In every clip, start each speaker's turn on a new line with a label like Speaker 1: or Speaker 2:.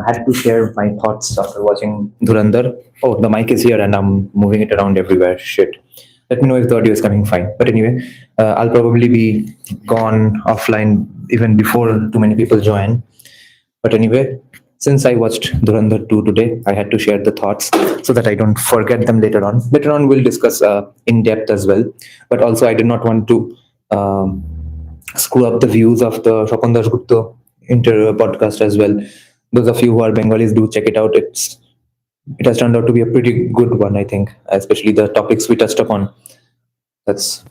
Speaker 1: had to share my thoughts after watching Dhurandhar. Oh, the mic is here and I'm moving it around everywhere. Shit. Let me know if the audio is coming fine. But anyway, I'll probably be gone offline even before too many people join. But anyway, since I watched Dhurandhar 2 today, I had to share the thoughts so that I don't forget them later on. Later on, we'll discuss in depth as well. But also, I did not want to screw up the views of the Shopon Dasgupta podcast as well. Those of you who are Bengalis, do check it out. It has turned out to be a pretty good one, I think, especially the topics we touched upon. That's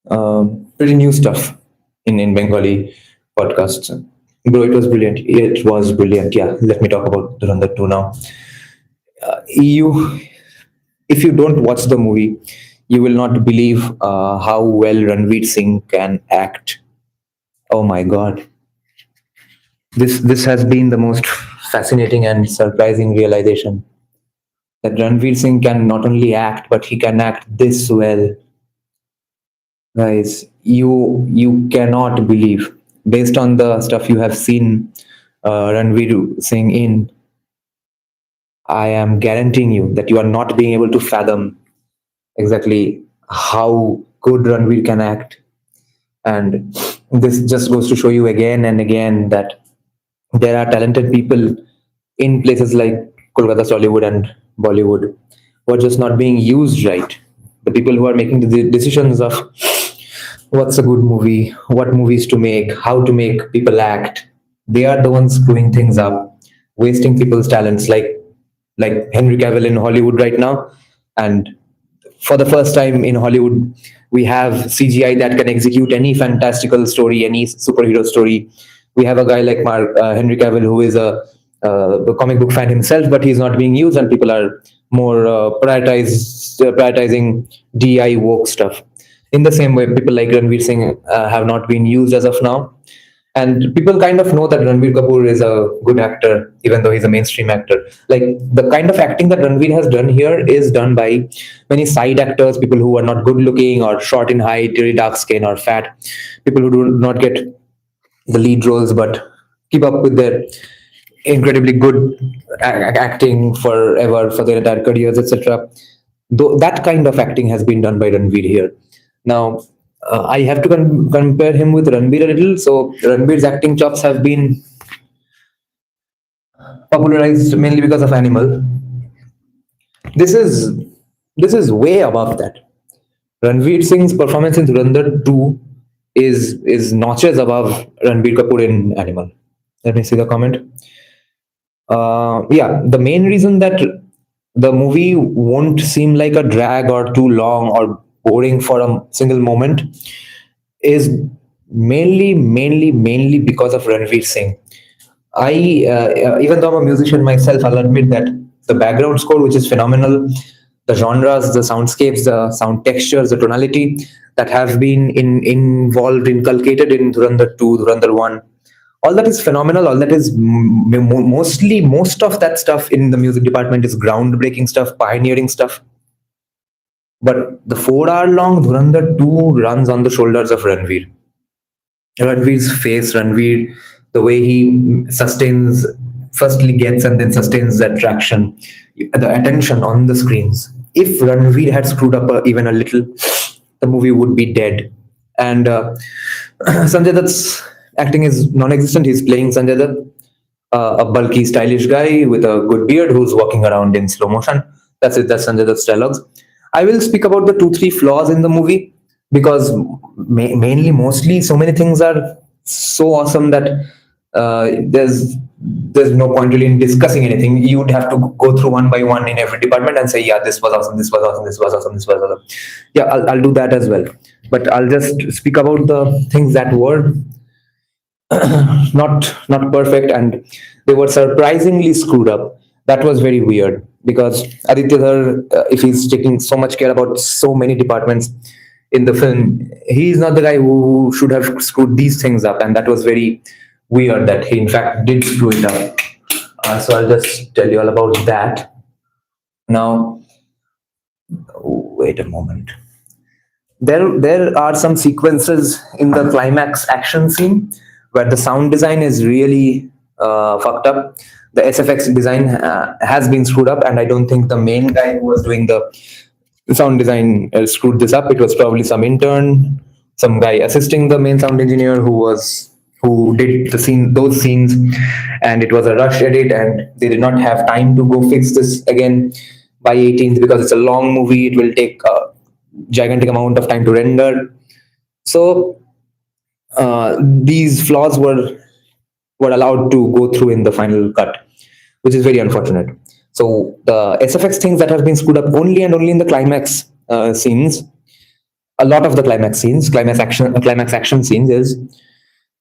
Speaker 1: pretty new stuff in Bengali podcasts. Bro, it was brilliant. It was brilliant. Yeah, let me talk about Dhurandhar 2 now. If you don't watch the movie, you will not believe how well Ranveer Singh can act. Oh my God. This has been the most fascinating and surprising realization that Ranveer Singh can not only act, but he can act this well. Guys, you cannot believe, based on the stuff you have seen Ranveer Singh in, I am guaranteeing you that you are not being able to fathom exactly how good Ranveer can act. And this just goes to show you again and again that there are talented people in places like Kolkata, Tollywood, and Bollywood who are just not being used right. The people who are making the decisions of what's a good movie, what movies to make, how to make people act, they are the ones screwing things up, wasting people's talents, like Henry Cavill in Hollywood right now. And for the first time in Hollywood, we have CGI that can execute any fantastical story, any superhero story. We have a guy like Henry Cavill, who is a comic book fan himself, but he's not being used, and people are more prioritizing DI woke stuff. In the same way, people like Ranveer Singh have not been used as of now. And people kind of know that Ranbir Kapoor is a good actor, even though he's a mainstream actor. Like, the kind of acting that Ranbir has done here is done by many side actors, people who are not good looking or short in height, very dark skin or fat, people who do not get the lead roles but keep up with their incredibly good acting forever for their entire careers, etc. Though that kind of acting has been done by Ranbir here. Now, I have to compare him with Ranbir a little. So Ranbir's acting chops have been popularized mainly because of Animal. This is way above that. Ranveer Singh's performance in Dhurandhar 2 is notches above Ranbir Kapoor in Animal. Let me see the comment. Yeah, the main reason that the movie won't seem like a drag or too long or boring for a single moment is mainly because of Ranveer Singh. I even though I'm a musician myself, I'll admit that the background score, which is phenomenal, the genres, the soundscapes, the sound textures, the tonality that have been inculcated in Dhurandhar 2, Dhurandhar 1, all that is phenomenal. All that is most of that stuff in the music department is groundbreaking stuff, pioneering stuff. But the 4-hour long Dhurandhar 2 runs on the shoulders of Ranveer. Ranveer's face, Ranveer, the way he sustains, firstly gets and then sustains that traction, the attention on the screens. If Ranveer had screwed up even a little, the movie would be dead. And Sanjay Dutt's acting is non-existent. He's playing Sanjay Dutt, a bulky, stylish guy with a good beard who's walking around in slow motion. That's it. That's Sanjay Dutt's dialogues. I will speak about the 2-3 flaws in the movie because mostly so many things are so awesome that there's no point really in discussing anything. You would have to go through one by one in every department and say, yeah, this was awesome, this was awesome, this was awesome, this was awesome. Yeah, I'll do that as well. But I'll just speak about the things that were not perfect and they were surprisingly screwed up. That was very weird because Aditya Dhar, if he's taking so much care about so many departments in the film, he's not the guy who should have screwed these things up, and that was very weird that he in fact did screw it up. So I'll just tell you all about that. Now, wait a moment. There are some sequences in the climax action scene where the sound design is really fucked up. the SFX design has been screwed up, and I don't think the main guy who was doing the sound design screwed this up. It was probably some intern, some guy assisting the main sound engineer who did those scenes, and it was a rush edit, and they did not have time to go fix this again by 18th because it's a long movie. It will take a gigantic amount of time to render. So these flaws were allowed to go through in the final cut, which is very unfortunate. So the SFX things that have been screwed up only and only in the climax scenes, a lot of the climax action scenes is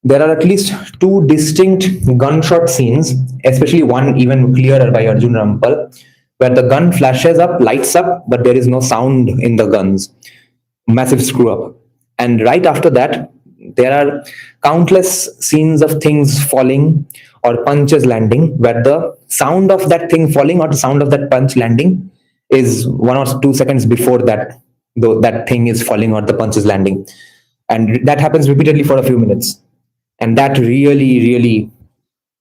Speaker 1: there are at least two distinct gunshot scenes, especially one even clearer by Arjun Rampal, where the gun flashes up, lights up, but there is no sound in the guns. Massive screw up. And right after that, there are countless scenes of things falling or punches landing, where the sound of that thing falling or the sound of that punch landing is 1 or 2 seconds before that, though that thing is falling or the punch is landing. And that happens repeatedly for a few minutes. And that really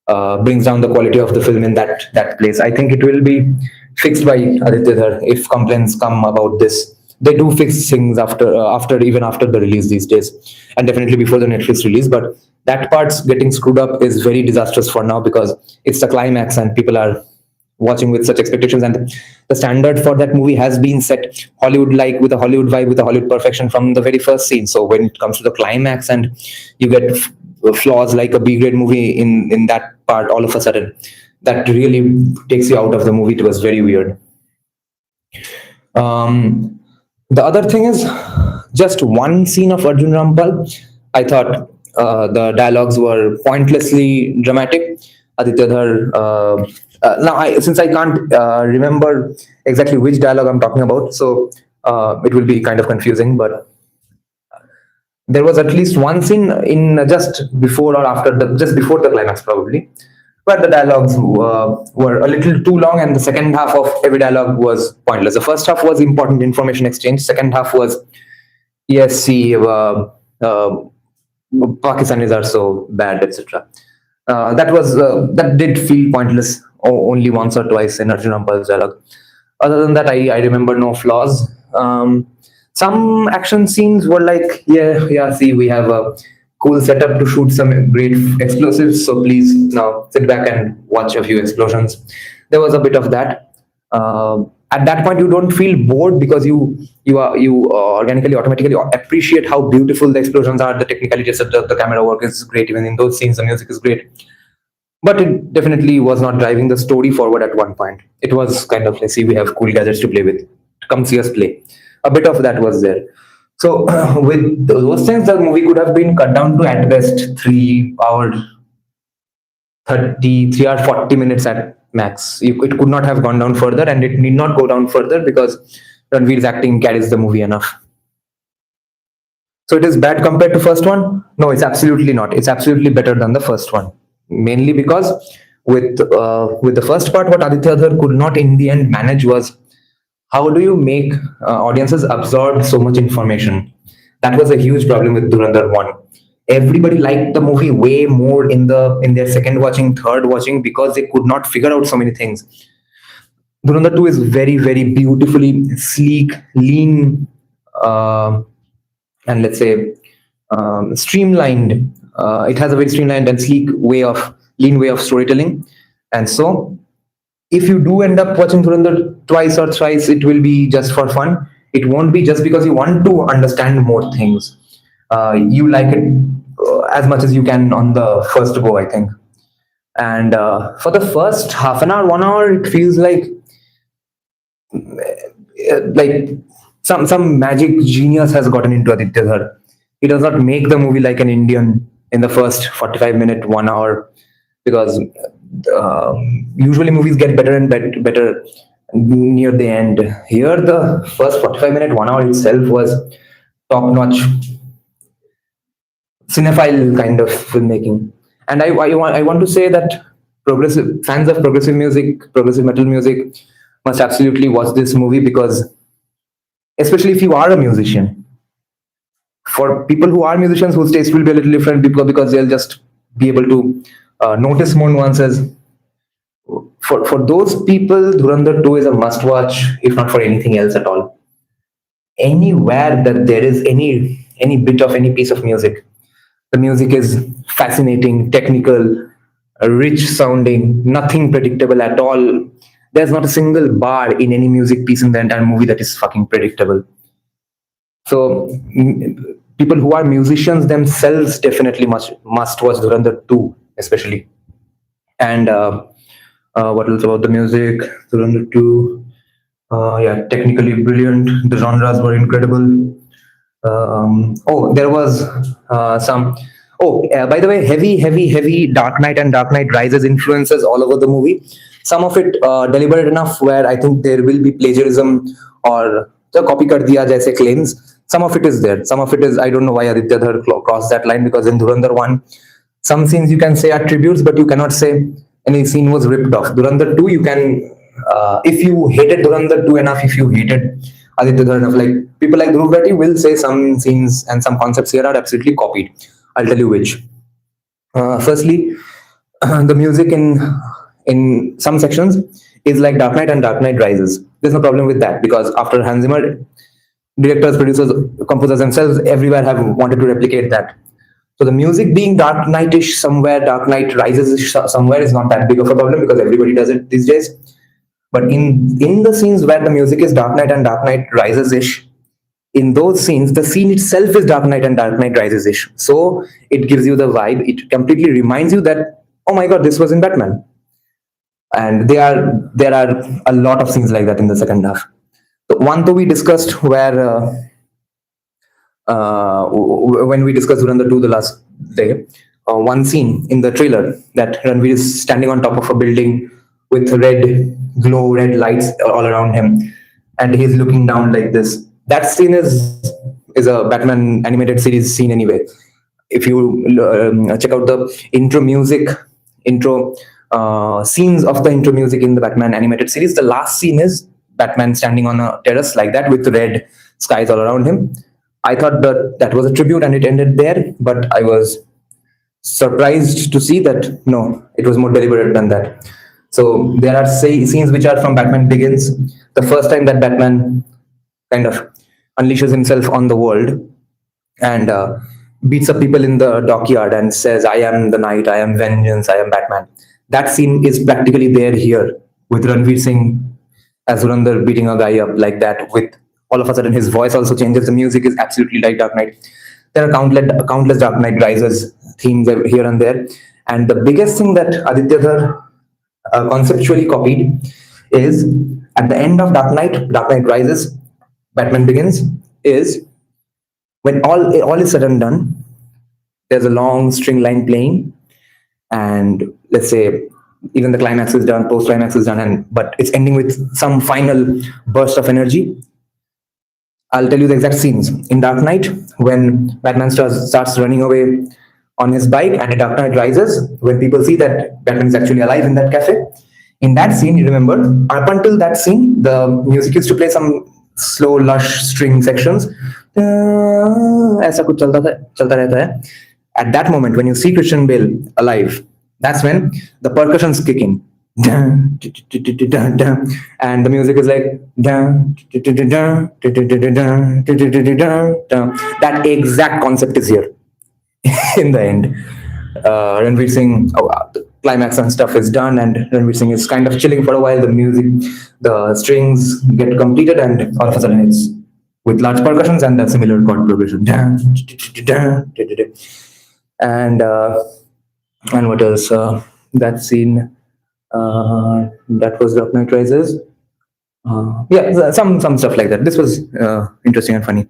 Speaker 1: brings down the quality of the film in that place. I think it will be fixed by Aditya Dhar if complaints come about this. They do fix things after the release these days, and definitely before the Netflix release. But that part's getting screwed up is very disastrous for now because it's the climax and people are watching with such expectations, and the standard for that movie has been set Hollywood-like, with a Hollywood vibe, with a Hollywood perfection from the very first scene. So when it comes to the climax and you get flaws like a B-grade movie in that part, all of a sudden, that really takes you out of the movie. It was very weird. The other thing is just one scene of Arjun Rampal. I thought the dialogues were pointlessly dramatic. Aditya Dhar. Since I can't remember exactly which dialogue I'm talking about, so it will be kind of confusing. But there was at least one scene in just before the climax, probably, where the dialogues were a little too long, and the second half of every dialogue was pointless. The first half was important information exchange. Second half was, yes, see, Pakistanis are so bad, etc. That did feel pointless only once or twice in Arjun Rampal's dialogue. Other than that, I remember no flaws. Some action scenes were like, yeah, see, we have a cool setup to shoot some great explosives, so please now sit back and watch a few explosions. There was a bit of that. At that point, you don't feel bored because you organically, automatically appreciate how beautiful the explosions are. The technicalities of the camera work is great. Even in those scenes, the music is great. But it definitely was not driving the story forward at one point. It was kind of like, see, we have cool gadgets to play with. Come see us play. A bit of that was there. So with those things, the movie could have been cut down to at best 3 hours 40 minutes at max. It could not have gone down further, and it need not go down further because Ranbir's acting carries the movie enough. So it is bad compared to first one? No, it's absolutely not. It's absolutely better than the first one. Mainly because with the first part, what Aditya Dhar could not in the end manage was, how do you make audiences absorb so much information? That was a huge problem with Dhurandhar 1. Everybody liked the movie way more in their second watching, third watching, because they could not figure out so many things. Dhurandhar 2 is very, very beautifully sleek, lean, and let's say streamlined. It has a very streamlined and sleek lean way of storytelling. And so if you do end up watching Dhurandhar twice or thrice, it will be just for fun. It won't be just because you want to understand more things. You like it as much as you can on the first go, I think. And for the first half an hour, 1 hour, it feels like some magic genius has gotten into Aditya Dhar. He does not make the movie like an Indian in the first 45 minute, 1 hour, because usually movies get better and better near the end. Here, the first 45 minute, 1 hour itself was top notch cinephile kind of filmmaking. And I want to say that fans of progressive music, progressive metal music, must absolutely watch this movie, because especially if you are a musician. For people who are musicians, whose taste will be a little different because they'll just be able to notice more nuances. for those people, Dhurandhar 2 is a must watch, if not for anything else at all. Anywhere that there is any bit of any piece of music, the music is fascinating, technical, rich sounding, nothing predictable at all. There's not a single bar in any music piece in the entire movie that is fucking predictable. So people who are musicians themselves definitely must watch Dhurandhar 2, especially. And what else about the music? Dhurandhar 2, yeah, technically brilliant. The genres were incredible. There was some. By the way, heavy Dark Knight and Dark Knight Rises influences all over the movie. Some of it deliberate enough where I think there will be plagiarism or the copy kar diya jaise claims. Some of it is there. Some of it is, I don't know why Aditya Dhar crossed that line, because in Dhurandhar 1, some scenes you can say are tributes, but you cannot say any scene was ripped off. Dhurandhar 2, you can, if you hated Dhurandhar 2 enough, if you hated Aditya Dhar enough, like people like Dhruv Reddy will say some scenes and some concepts here are absolutely copied. I'll tell you which. Firstly, the music in some sections is like Dark Knight and Dark Knight Rises. There's no problem with that, because after Hans Zimmer, directors, producers, composers themselves everywhere have wanted to replicate that. So the music being Dark Knight-ish somewhere, Dark Knight Rises somewhere is not that big of a problem, because everybody does it these days. But in the scenes where the music is Dark Knight and Dark Knight Rises-ish, in those scenes, the scene itself is Dark Knight and Dark Knight Rises-ish. So it gives you the vibe. It completely reminds you that, oh my God, this was in Batman. And there are a lot of scenes like that in the second half. The one though we discussed where when we discussed Dhurandhar 2 the last day, one scene in the trailer that Ranbir is standing on top of a building with red lights all around him, and he's looking down like this. That scene is a Batman animated series scene anyway. If you check out the intro scenes of the intro music in the Batman animated series, the last scene is Batman standing on a terrace like that with red skies all around him. I thought that was a tribute and it ended there, but I was surprised to see that no, it was more deliberate than that. So there are scenes which are from Batman Begins, the first time that Batman kind of unleashes himself on the world and beats up people in the dockyard and says, I am the night, I am vengeance, I am Batman. That scene is practically there here, with Ranveer Singh as Dhurandhar beating a guy up like that, with all of a sudden his voice also changes. The music is absolutely like Dark Knight. There are countless Dark Knight Rises themes here and there. And the biggest thing that Aditya Dhar conceptually copied is at the end of Dark Knight Rises, Batman Begins, is when all is said and done, there's a long string line playing, and let's say even the climax is done, post-climax is done, but it's ending with some final burst of energy. I'll tell you the exact scenes. In Dark Knight, when Batman starts running away on his bike, and in Dark Knight Rises, when people see that Batman is actually alive in that cafe, in that scene, you remember, up until that scene, the music used to play some slow, lush string sections. ऐसा कुछ चलता रहता है. At that moment, when you see Christian Bale alive, that's when the percussions kick in. And the music is like that exact concept is here in the end. Ranveer Singh, the climax and stuff is done, and Ranveer Singh is kind of chilling for a while. The music, the strings get completed, and all of a sudden it's with large percussions and a similar chord progression. And what else? That scene. That was Dark Knight Rises. Yeah, some stuff like that. This was interesting and funny.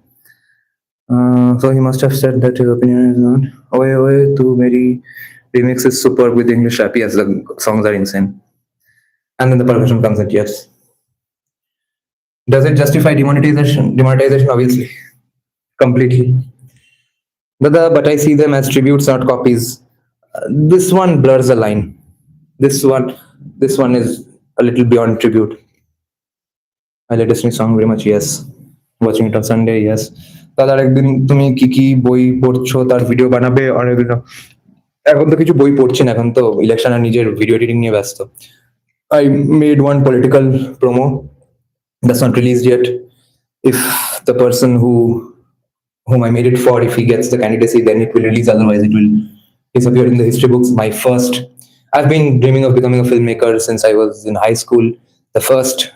Speaker 1: So he must have said that his opinion is not. Oye oye, tu meri remix is superb with English rap. Yes, the songs are insane. And then the percussion comes in. Yes. Does it justify demonetization? Demonetization, obviously, completely. But I see them as tributes, not copies. This one blurs the line. This one is a little beyond tribute. I like Destiny song very much. Yes. Watching it on Sunday. Yes. দাদার একদিন তুমি কি কি বই পড়ছো তার video বানাবে অনেক। এখন তো কিছু বই পড়ছি না, এখন তো ইলেকশন আর নিজের ভিডিও এডিটিং নিয়ে ব্যস্ত। I made one political promo that's not released yet. If the person whom I made it for, if he gets the candidacy, then it will release. Otherwise, it will disappear in the history books. I've been dreaming of becoming a filmmaker since I was in high school. The first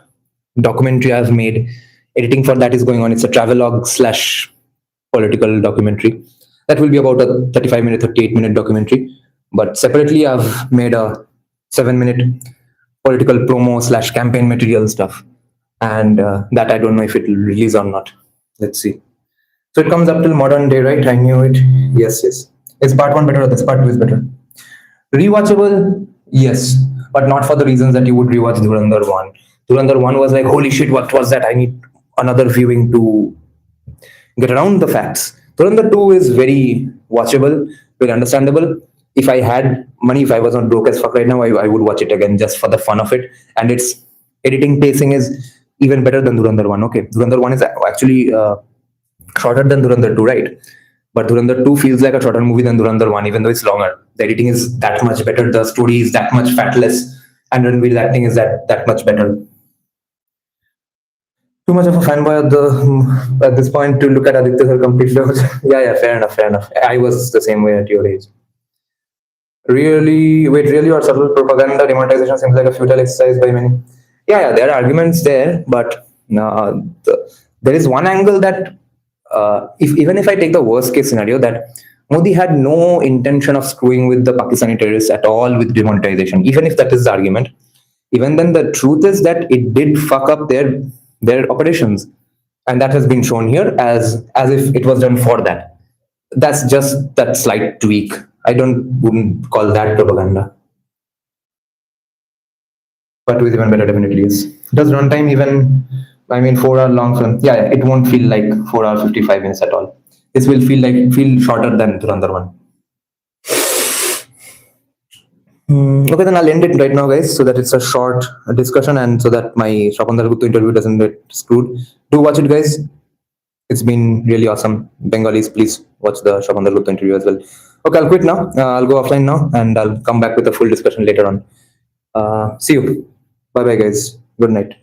Speaker 1: documentary I've made, editing for that is going on. It's a travelogue slash political documentary. That will be about a 35-minute, 38-minute documentary. But separately, I've made a 7-minute political promo slash campaign material stuff. And that I don't know if it will release or not. Let's see. So it comes up till modern day, right? I knew it. Yes, yes. Is part one better or this part two is better? Rewatchable, yes, but not for the reasons that you would rewatch Dhurandhar 1. Dhurandhar 1 was like, holy shit, what was that? I need another viewing to get around the facts. Dhurandhar 2 is very watchable, very understandable. If I had money, if I was not broke as fuck right now, I would watch it again just for the fun of it. And its editing pacing is even better than Dhurandhar 1. Okay, Dhurandhar 1 is actually shorter than Dhurandhar 2, right? But Dhurandhar 2 feels like a shorter movie than Dhurandhar 1, even though it's longer. The editing is that much better, the story is that much fatless, and Ranbir's acting is that much better. Too much of a fanboy at this point to look at Aditya sir completely. Yeah, yeah, fair enough, fair enough. I was the same way at your age. Really, wait, really, or subtle propaganda demonetization seems like a futile exercise by many. Yeah, yeah, there are arguments there, but there is one angle that, if even if I take the worst case scenario, that Modi had no intention of screwing with the Pakistani terrorists at all with demonetization, even if that is the argument, even then the truth is that it did fuck up their operations, and that has been shown here as if it was done for that. That's just that slight tweak. I wouldn't call that propaganda. But with even better, definitely yes. Does runtime even? I mean, 4 hour long film. Yeah, yeah, it won't feel like 4 hour 55 minutes at all. This will feel shorter than Dhurandhar 1. Okay, then I'll end it right now, guys, so that it's a short discussion and so that my Shapandar Gupta interview doesn't get screwed. Do watch it, guys. It's been really awesome. Bengalis, please watch the Shapandar Gupta interview as well. Okay, I'll quit now. I'll go offline now and I'll come back with a full discussion later on. See you. Bye bye, guys. Good night.